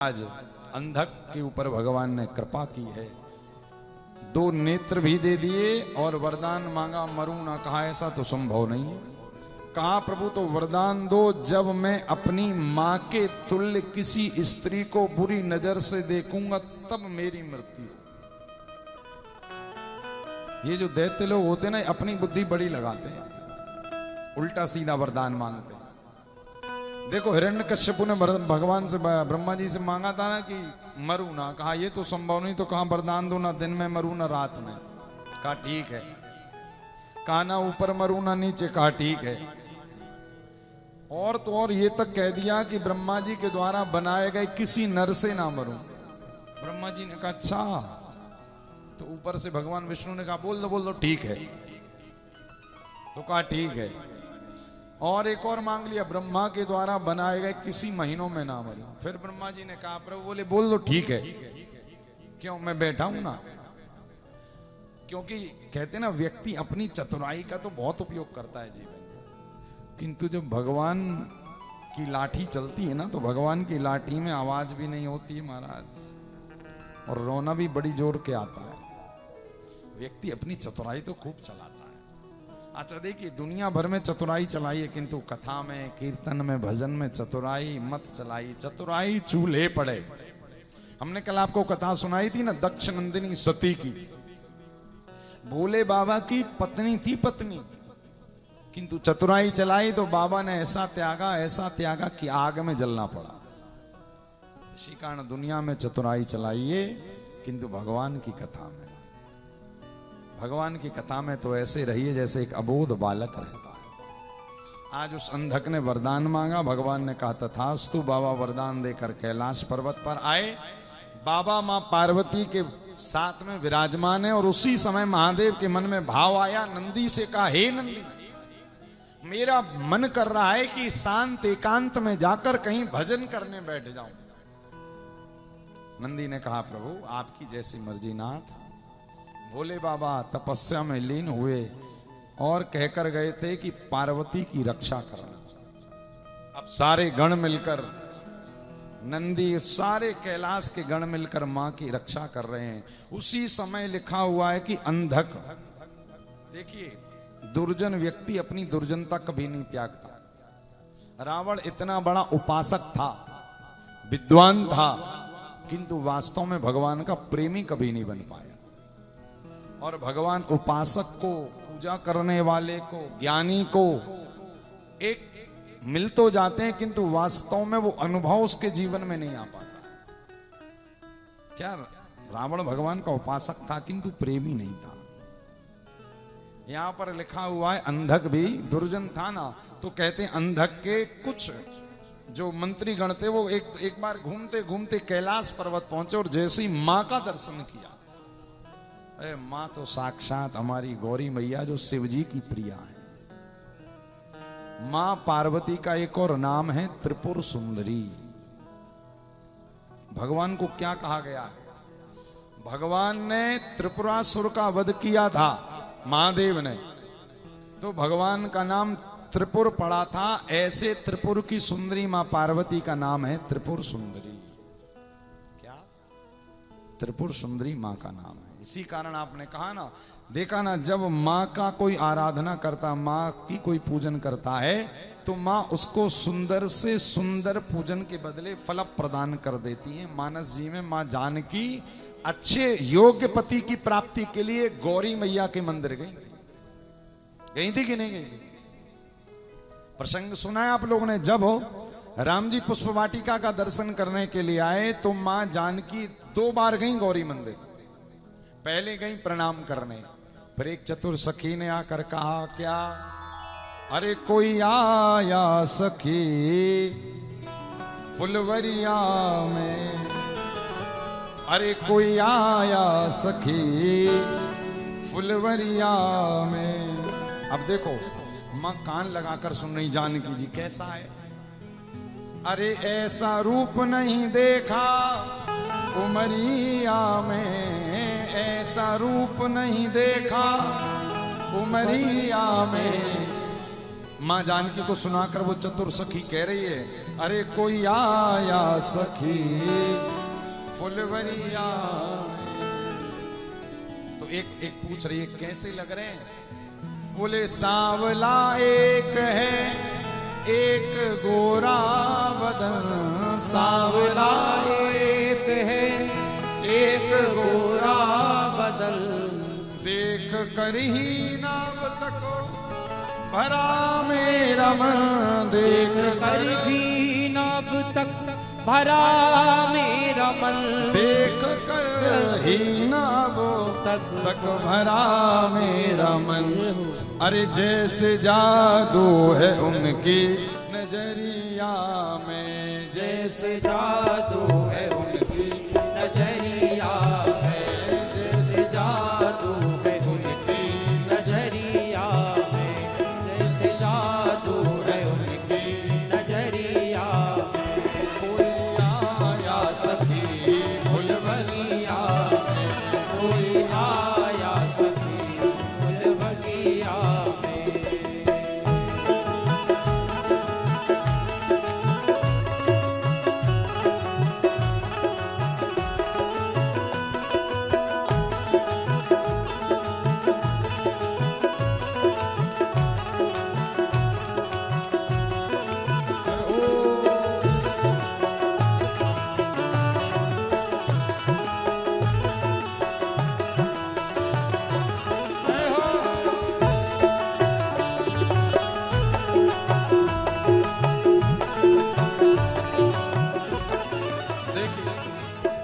आज अंधक के ऊपर भगवान ने कृपा की है, दो नेत्र भी दे दिए और वरदान मांगा, मरूं ना। कहा ऐसा तो संभव नहीं है। कहा प्रभु तो वरदान दो, जब मैं अपनी मां के तुल्य किसी स्त्री को बुरी नजर से देखूंगा तब मेरी मृत्यु। ये जो दैत्य लोग होते हैं ना, अपनी बुद्धि बड़ी लगाते हैं, उल्टा सीधा वरदान मांगते हैं। देखो हिरण्यकश्यपु ने भगवान से, ब्रह्मा जी से मांगा था ना कि मरू ना। कहा ये तो संभव नहीं। तो कहा वरदान दो ना, दिन में मरू ना रात में। कहा ठीक है। कहा ना ऊपर मरू ना नीचे। कहा ठीक है। और तो और ये तक कह दिया कि ब्रह्मा जी के द्वारा बनाए गए किसी नर से ना मरूं। ब्रह्मा जी ने कहा अच्छा। तो ऊपर से भगवान विष्णु ने कहा बोल दो ठीक है। तो कहा ठीक है। और एक और मांग लिया, ब्रह्मा के द्वारा बनाए गए किसी महीनों में ना मरूं। फिर ब्रह्मा जी ने कहा प्रभु बोले बोल दो ठीक है। क्यों, मैं बैठा हूं ना। क्योंकि कहते ना व्यक्ति अपनी चतुराई का तो बहुत उपयोग करता है जीवन में, किंतु जब भगवान की लाठी चलती है ना, तो भगवान की लाठी में आवाज भी नहीं होती है महाराज, और रोना भी बड़ी जोर के आता है। व्यक्ति अपनी चतुराई तो खूब चलाता है। अच्छा देखिए, दुनिया भर में चतुराई चलाई है, किंतु कथा में, कीर्तन में, भजन में चतुराई मत चलाई। चतुराई चूल्हे पड़े। हमने कल आपको कथा सुनाई थी ना, दक्ष नंदिनी सती की। भोले बाबा की पत्नी थी पत्नी, किंतु चतुराई चलाई तो बाबा ने ऐसा त्यागा कि आग में जलना पड़ा। इसी कारण दुनिया में चतुराई चलाइए, किंतु भगवान की कथा में तो ऐसे रहिए जैसे एक अबोध बालक रहता है। आज उस अंधक ने वरदान मांगा, भगवान ने कहा तथास्तु। बाबा वरदान देकर कैलाश पर्वत पर आए। बाबा मां पार्वती के साथ में विराजमान है, और उसी समय महादेव के मन में भाव आया। नंदी से कहा हे नंदी, मेरा मन कर रहा है कि शांत एकांत में जाकर कहीं भजन करने बैठ जाऊं। नंदी ने कहा प्रभु आपकी जैसी मर्जी नाथ। भोले बाबा तपस्या में लीन हुए और कहकर गए थे कि पार्वती की रक्षा करना। अब सारे गण मिलकर, नंदी सारे कैलाश के गण मिलकर मां की रक्षा कर रहे हैं। उसी समय लिखा हुआ है कि अंधक, देखिए दुर्जन व्यक्ति अपनी दुर्जनता कभी नहीं त्यागता। रावण इतना बड़ा उपासक था, विद्वान था, किंतु वास्तव में भगवान का प्रेमी कभी नहीं बन पाया। और भगवान उपासक को, पूजा करने वाले को, ज्ञानी को एक मिल तो जाते हैं, किंतु वास्तव में वो अनुभव उसके जीवन में नहीं आ पाता। क्या रावण भगवान का उपासक था, किंतु प्रेमी नहीं था। यहां पर लिखा हुआ है अंधक भी दुर्जन था ना, तो कहते हैं अंधक के कुछ जो मंत्री गण थे वो एक बार घूमते घूमते कैलाश पर्वत पहुंचे और जैसे ही मां का दर्शन किया, अरे मां तो साक्षात हमारी गौरी मैया जो शिव जी की प्रिया है। मां पार्वती का एक और नाम है त्रिपुर सुंदरी। भगवान को क्या कहा गया है? भगवान ने त्रिपुरासुर का वध किया था महादेव ने, तो भगवान का नाम त्रिपुर पड़ा था। ऐसे त्रिपुर की सुंदरी मां पार्वती का नाम है त्रिपुर सुंदरी। क्या? त्रिपुर सुंदरी मां का नाम है। इसी कारण आपने कहा ना, देखा ना, जब मां का कोई आराधना करता, मां की कोई पूजन करता है, तो मां उसको सुंदर से सुंदर पूजन के बदले फल प्रदान कर देती है। मानस जी में मां जानकी अच्छे योग्य पति की प्राप्ति के लिए गौरी मैया के मंदिर गई थी कि नहीं गई थी? प्रसंग सुना है आप लोगों ने। जब राम जी पुष्प वाटिका का दर्शन करने के लिए आए, तो मां जानकी 2 बार गई गौरी मंदिर। पहले गई प्रणाम करने, फिर एक चतुर सखी ने आकर कहा क्या, अरे कोई आया सखी फुलवरिया में, अरे कोई आया सखी फुलवरिया में। अब देखो मां कान लगाकर सुन रही, जानकी जी कैसा है। अरे ऐसा रूप नहीं देखा उमरिया में, ऐसा रूप नहीं देखा उमरिया में। माँ जानकी को सुनाकर वो चतुर सखी कह रही है, अरे कोई आया सखी फुलवरिया। तो एक पूछ रही है कैसे लग रहे हैं? बोले सांवला एक है एक गोरा बदन, सांवला एक है एक गोरा बदन, देख कर ही नाम तको भरा मेरा मन, देख कर भी नाब तक भरा मेरा मन, देख कर ही नाम तक भरा मेरा मन। अरे जैसे जादू है उनकी नजरिया में, जैसे जादू